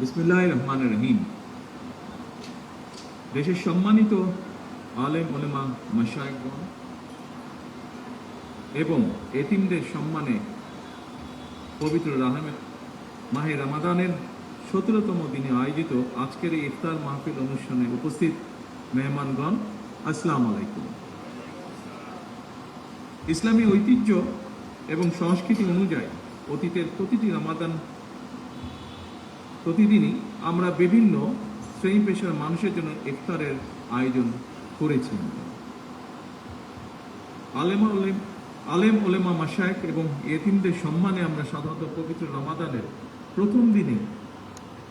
বিসমিল্লাহির রহমানির রহিম। দেশের সম্মানিত আলেম ওলেমা মাশায়েখগণ এবং এতিমদের সম্মানে পবিত্র মাহে রমাদানের 17তম দিনে আয়োজিত আজকের এই ইফতার মাহফিল অনুষ্ঠানে উপস্থিত মেহমানগণ, আসসালামু আলাইকুম। ইসলামী ঐতিহ্য এবং সংস্কৃতি অনুযায়ী অতীতের প্রতিদিনই আমরা বিভিন্ন শ্রেণী পেশার মানুষের জন্য ইফতারের আয়োজন করেছি। আলেম ওলেমা মাশায়েখ এবং ইতিমদের সম্মানে আমরা সাধারণত পবিত্র রমাদানের প্রথম দিনে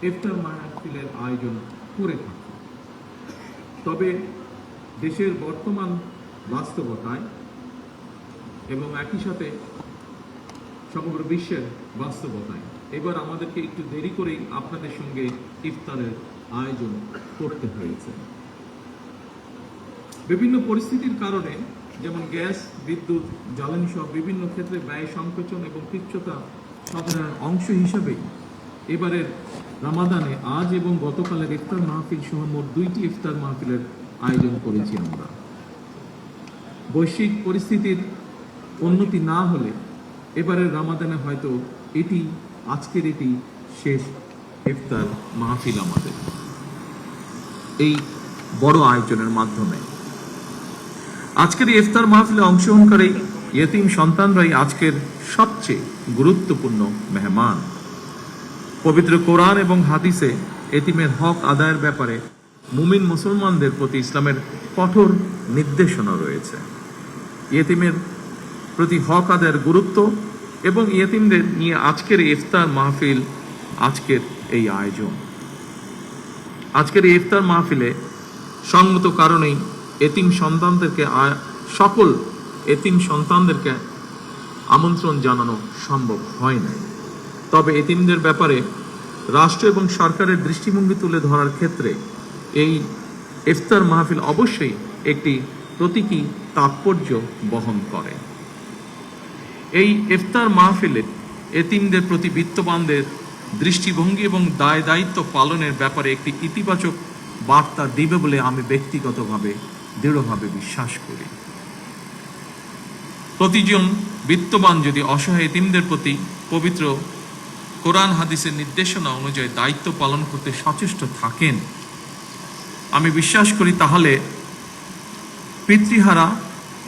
ইফতার মাহফিলের আয়োজন করে থাকি। তবে দেশের বর্তমান বাস্তবতায় এবং একই সাথে সমগ্র বিশ্বের বাস্তবতায় এবার আমাদেরকে একটু দেরি করেই আপনাদের সঙ্গে ইফতারের আয়োজন করতে হয়েছে। বিভিন্ন পরিস্থিতির কারণে, যেমন গ্যাস, বিদ্যুৎ, জ্বালানি সহ বিভিন্ন ক্ষেত্রে ব্যয় সংকোচন এবং তুচ্ছতা সাধারণ অংশ হিসাবেই এবারের রমাদানে আজ এবং গতকালের ইফতার মাহফিল সহ মোট 2টি ইফতার মাহফিলের আয়োজন করেছি আমরা। বৈশ্বিক পরিস্থিতির উন্নতি না হলে এবারের রমাদানে হয়তো আজকের এটি শেষ ইফতার মাহফিল আমাদের এই বড় আয়োজনের মাধ্যমে। আজকের এই ইফতার মাহফিলে অংশগ্রহণকারী ইয়েতিম সন্তানরাই আজকের সবচেয়ে গুরুত্বপূর্ণ মেহমান। পবিত্র কোরআন এবং হাদিসে এতিমের হক আদায়ের ব্যাপারে মুমিন মুসলমানদের প্রতি ইসলামের কঠোর নির্দেশনা রয়েছে। ইয়েতিমের প্রতি হক আদায়ের গুরুত্ব এবং ইয়েতিমদের নিয়ে আজকের ইফতার মাহফিল, আজকের এই আয়োজন। আজকের এই ইফতার মাহফিলে সঙ্গত কারণেই সকল এতিম সন্তানদেরকে আমন্ত্রণ জানানো সম্ভব হয় নাই। তবে এতিমদের ব্যাপারে রাষ্ট্র এবং সরকারের দৃষ্টিভঙ্গি তুলে ধরার ক্ষেত্রে এই ইফতার মাহফিল অবশ্যই একটি প্রতীকী তাৎপর্য বহন করে। এই ইফতার মাহফিলে এতিমদের প্রতি বিত্তবানদের দৃষ্টিভঙ্গি এবং দায় দায়িত্ব পালনের ব্যাপারে একটি ইতিবাচক বার্তা দিবে বলে আমি ব্যক্তিগতভাবে দৃঢ়ভাবে বিশ্বাস করি। প্রতিজন বিত্তবান যদি অসহায় এতিমদের প্রতি পবিত্র কোরআন হাদিসের নির্দেশনা অনুযায়ী দায়িত্ব পালন করতে সচেষ্ট থাকেন, আমি বিশ্বাস করি তাহলে পিতৃহারা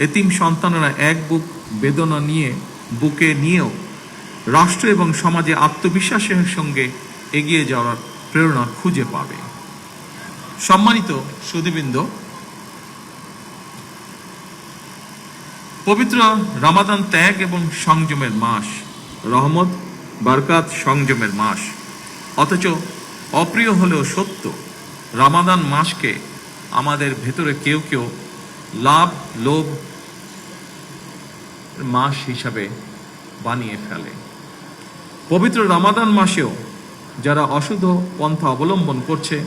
এতিম সন্তানেরা এক বুক বেদনা বুকে নিয়েও রাষ্ট্র এবং সমাজে আত্মবিশ্বাসের সঙ্গে এগিয়ে যাওয়ার প্রেরণা খুঁজে পাবে। সম্মানিত সুধীবৃন্দ, পবিত্র রমাদান ত্যাগ এবং সংযমের মাস, রহমত, বরকত, সংযমের মাস। অথচ অপ্রিয় হলেও সত্য, রমাদান মাসকে আমাদের ভেতরে কেউ কেউ লোভ মাস হিসাবে বানিয়ে ফেলে। পবিত্র রমাদান মাসেও যারা অশুদ্ধ পন্থা অবলম্বন করছে,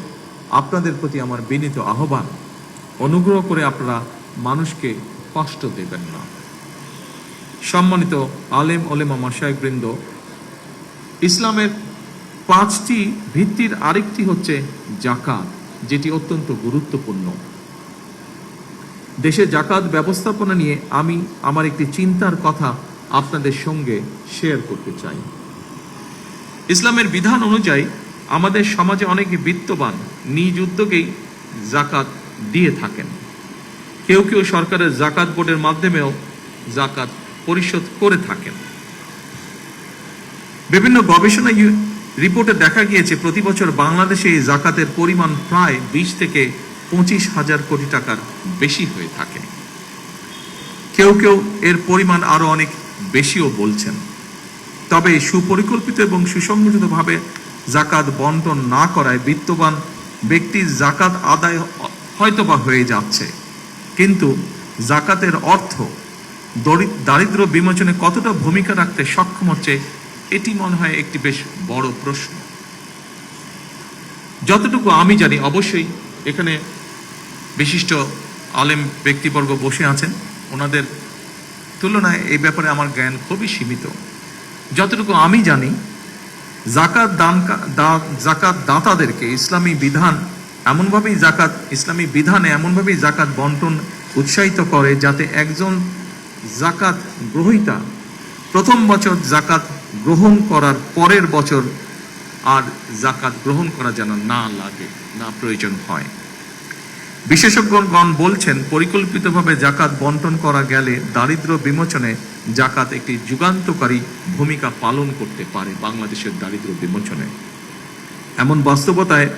আপনাদের প্রতি আমার বিনীত আহ্বান, অনুগ্রহ করে আপনারা মানুষকে কষ্ট দেবেন না। সম্মানিত আলেম ওলেমা মাশায়েখবৃন্দ, ইসলামের 5টি ভিত্তির আরেকটি হচ্ছে যাকাত, যেটি অত্যন্ত গুরুত্বপূর্ণ। দেশে যাকাত ব্যবস্থাপনা নিয়ে আমি আমার একটি চিন্তার কথা আপনাদের সঙ্গে শেয়ার করতে চাই। ইসলামের বিধান অনুযায়ী আমাদের সমাজে অনেকে বিত্তবান নিজ উদ্যোগেই যাকাত দিয়ে থাকেন। কেউ কেউ সরকারের যাকাত বোর্ডের মাধ্যমেও যাকাত পরিশোধ করে থাকেন। বিভিন্ন গবেষণা রিপোর্টে দেখা গিয়েছে প্রতি বছর বাংলাদেশে এই যাকাতের পরিমাণ প্রায় 20 থেকে 25,000 কোটি টাকার বেশি হয়ে থাকে। কেউ কেউ এর পরিমাণ আরো অনেক বেশিও বলছেন। তবে সুপরিকল্পিত এবং সুসংগঠিতভাবে যাকাত বন্টন না করায় বিত্তবান ব্যক্তির যাকাত আদায় হয়তোবা হয়ে যাচ্ছে, কিন্তু যাকাতের অর্থ দারিদ্র্য বিমোচনে কতটা ভূমিকা রাখতে সক্ষম হচ্ছে, এটি মনে হয় একটি বেশ বড় প্রশ্ন। যতটুকু আমি জানি, অবশ্যই এখানে বিশিষ্ট আলেম ব্যক্তিবর্গ বসে আছেন, ওনাদের তুলনায় এই ব্যাপারে আমার জ্ঞান খুবই সীমিত। যতটুকু আমি জানি, জাকাত দাতাদেরকে ইসলামী বিধানে এমনভাবেই জাকাত বন্টন উৎসাহিত করে যাতে একজন জাকাত গ্রহীতা প্রথম বছর জাকাত গ্রহণ করার পরের বছর আর জাকাত গ্রহণ করা যেন না লাগে, না প্রয়োজন হয়। বিশেষজ্ঞগণ বলছেন, পরিকল্পিতভাবে জাকাত বন্টন করা গেলে দারিদ্র্য বিমোচনে জাকাত একটি যুগান্তকারী ভূমিকা পালন করতে পারে বাংলাদেশের দারিদ্র্য বিমোচনে। এমন বাস্তবতায়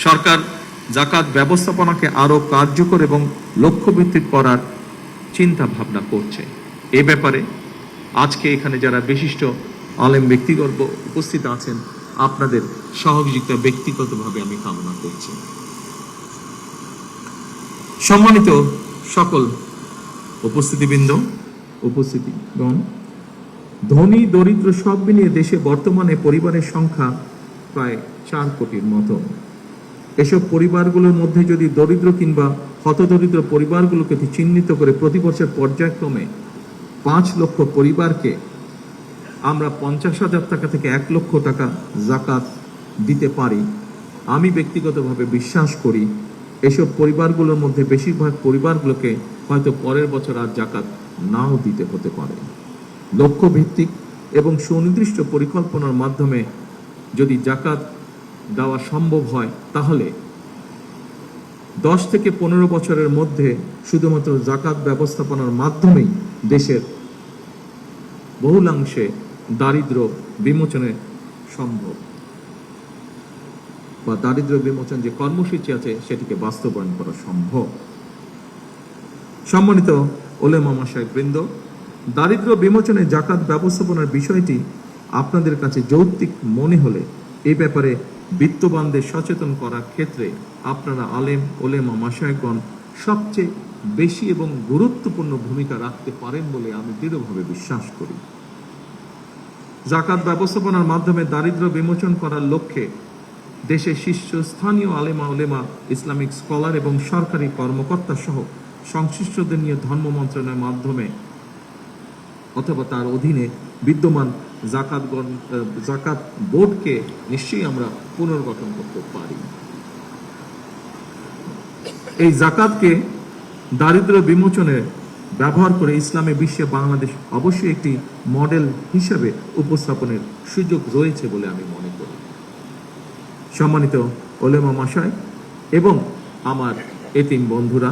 সরকার জাকাত ব্যবস্থাপনাকে আরো কার্যকর এবং লক্ষ্যভিত্তিক করার চিন্তা ভাবনা করছে। এ ব্যাপারে আজকে এখানে যারা বিশিষ্ট আলেম ব্যক্তিগণ উপস্থিত আছেন, আপনাদের সহযোগিতা ব্যক্তিগতভাবে আমি কামনা করছি। সম্মানিত সকল উপস্থিতিগণ, ধনী দরিদ্র সব মিলিয়ে দেশে বর্তমানে পরিবারের সংখ্যা প্রায় 4 কোটির মতো। এসব পরিবারগুলোর মধ্যে যদি দরিদ্র কিংবা হতদরিদ্র পরিবারগুলোকে চিহ্নিত করে প্রতি বছর পর্যায়ক্রমে 5 লক্ষ পরিবারকে আমরা 50,000 টাকা থেকে 1 লক্ষ টাকা জাকাত দিতে পারি, আমি ব্যক্তিগতভাবে বিশ্বাস করি এসব পরিবারগুলোর মধ্যে বেশিরভাগ পরিবারগুলোকে হয়তো পরের বছর আর জাকাত নাও দিতে হতে পারে। লক্ষ্য ভিত্তিক এবং সুনির্দিষ্ট পরিকল্পনার মাধ্যমে যদি জাকাত দেওয়া সম্ভব হয়, তাহলে 10 থেকে 15 বছরের মধ্যে শুধুমাত্র জাকাত ব্যবস্থাপনার মাধ্যমেই দেশের বহুলাংশে দারিদ্র্য বিমোচনে সম্ভব, বা দারিদ্র্য বিমোচন যে কর্মসূচি আছে সেটিকে বাস্তবায়ন করা সম্ভব। সম্মানিত ওলেমা মাশায়েখবৃন্দ, দারিদ্র্য বিমোচনে জাকাত ব্যবস্থাপনার বিষয়টি আপনাদের কাছে যৌক্তিক মনে হলে এই ব্যাপারে বিত্তবানদের সচেতন করার ক্ষেত্রে আপনারা আলেম ওলেমা মাশায়েখগণ সবচেয়ে বেশি এবং গুরুত্বপূর্ণ ভূমিকা রাখতে পারেন বলে আমি দৃঢ়ভাবে বিশ্বাস করি। জাকাত ব্যবস্থাপনার মাধ্যমে দারিদ্র্য বিমোচন করার লক্ষ্যে দেশের শীর্ষস্থানীয় আলেমা ওলেমা, ইসলামিক স্কলার এবং সরকারি কর্মকর্তা সহ সংশ্লিষ্টদের নিয়ে ধর্ম মন্ত্রণালয়ের মাধ্যমে অথবা তার অধীনে বিদ্যমান জাকাত বোর্ডকে নিশ্চয়ই আমরা পুনর্গঠন করতে পারি। এই জাকাতকে দারিদ্র্য বিমোচনে ব্যবহার করে ইসলামী বিশ্বে বাংলাদেশ অবশ্যই একটি মডেল হিসেবে উপস্থাপনের সুযোগ রয়েছে বলে আমি মনে করি। সম্মানিত ওলেমা মাশায়েখ এবং আমার এতিম বন্ধুরা,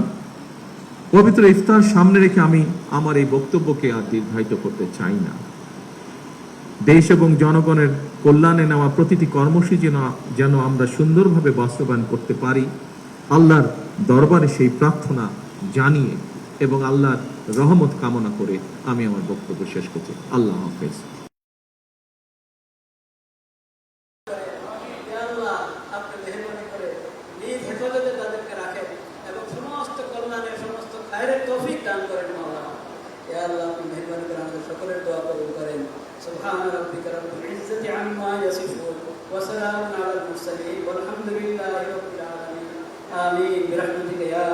পবিত্র ইফতার সামনে রেখে আমি আমার এই বক্তব্যকে আর দীর্ঘায়িত করতে চাই না। দেশ এবং জনগণের কল্যাণে নেওয়া প্রতিটি কর্মসূচি যেন আমরা সুন্দরভাবে বাস্তবায়ন করতে পারি, আল্লাহর দরবারে সেই প্রার্থনা জানিয়ে এবং আল্লাহর রহমত কামনা করে আমি আমার বক্তব্য শেষ করছি। আল্লাহ হাফেজ। سبحان ربك رب العزة عما يصفون وسلام على المرسلين والحمد لله رب العالمين آمين برحمتك يا